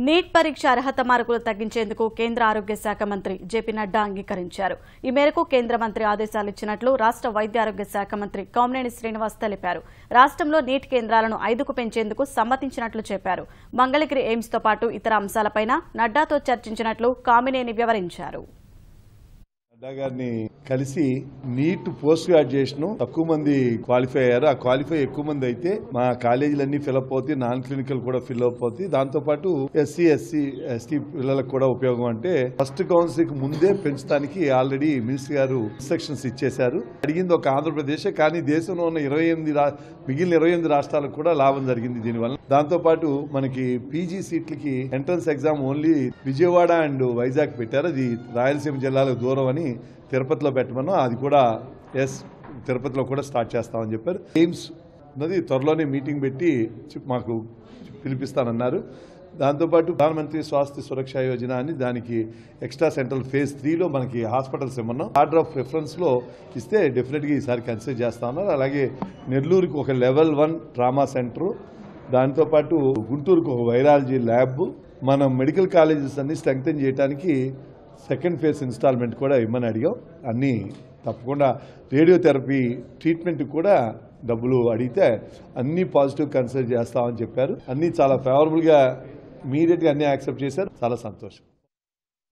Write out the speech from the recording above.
Neat పరీక్ష అర్హత మార్కులు తగ్గించేందుకు కేంద్ర ఆరోగ్య శాఖ మంత్రి జేపీ నడ్డా అంగీకరించారు. ఈ మేరకు కేంద్ర మంత్రి ఆదేశాలు ఇచ్చినట్లు రాష్ట్ర వైద్య ఆరోగ్య శాఖ మంత్రి కామినేని శ్రీనివాస్ తెలిపారు. రాష్ట్రంలో నీట్ కేంద్రాలను 5కు పెంచేందుకు సమ్మతించినట్లు చెప్పారు. మంగళగిరి ఎయిమ్స్ తో పాటు ఇతర అంశాలపైన నడ్డాతో చర్చించినట్లు కామినేని వివరించారు. నడ్డా గారిని కలిసి నీట్ పోస్ట్ గ్రాడ్యుయేషన్ తక్కువ మంది క్వాలిఫై అయ్యారు. ఆ క్వాలిఫై ఎక్కువ మంది అయితే మా కాలేజీలన్నీ ఫిల్అప్ అవుతాయి, నాన్ క్లినికల్ కూడా ఫిల్అప్ అవుతాయి. దాంతో పాటు ఎస్సీ ఎస్టీ పిల్లలకు కూడా ఉపయోగం. అంటే ఫస్ట్ కౌన్సిలింగ్ ముందే పెంచడానికి ఆల్రెడీ మినిస్టర్ గారు ఇన్స్ట్రక్షన్స్ ఇచ్చేశారు. అడిగింది ఒక ఆంధ్రప్రదేశ్, కానీ దేశంలో ఉన్న మిగిలిన 28 రాష్ట్రాలకు కూడా లాభం జరిగింది దీనివల్ల. దాంతో పాటు మనకి పీజీ సీట్లకి entrance exam only Vijayawada and Vizag పెట్టారు. అది రాయలసీమ జిల్లాలకు దూరం అని తిరుపతిలో పెట్టమన్నా, అది కూడా తిరుపతిలో కూడా స్టార్ట్ చేస్తామని చెప్పారు. ఎయిమ్స్ ఉన్నది త్వరలోనే మీటింగ్ పెట్టి మాకు పిలిపిస్తానన్నారు. దాంతోపాటు ప్రధానమంత్రి స్వాస్థ్య సురక్ష యోజన అని దానికి ఎక్స్ట్రా సెంట్రల్ ఫేజ్ 3లో మనకి హాస్పిటల్స్ ఇవ్వన్నాం. ఆర్డర్ ఆఫ్ ప్రిఫరెన్స్లో ఇస్తే డెఫినెట్గా ఈసారి కన్సిడర్ చేస్తా ఉన్నారు. అలాగే నెల్లూరుకి ఒక లెవెల్ 1 ట్రామా సెంటరు, దాంతోపాటు గుంటూరుకు ఒక వైరాలజీ ల్యాబ్, మన మెడికల్ కాలేజెస్ అన్ని స్ట్రెంగ్తెన్ చేయడానికి సెకండ్ ఫేజ్ ఇన్స్టాల్మెంట్ కూడా ఇమ్మని అడిగాం. అన్నీ తప్పకుండా రేడియోథెరపీ ట్రీట్మెంట్ కూడా డబ్బులు అడిగితే అన్ని పాజిటివ్ కన్సిడర్ చేస్తామని చెప్పారు. అన్నీ చాలా ఫేవరబుల్గా ఇమీడియట్గా అన్నీ యాక్సెప్ట్ చేశారు. చాలా సంతోషం.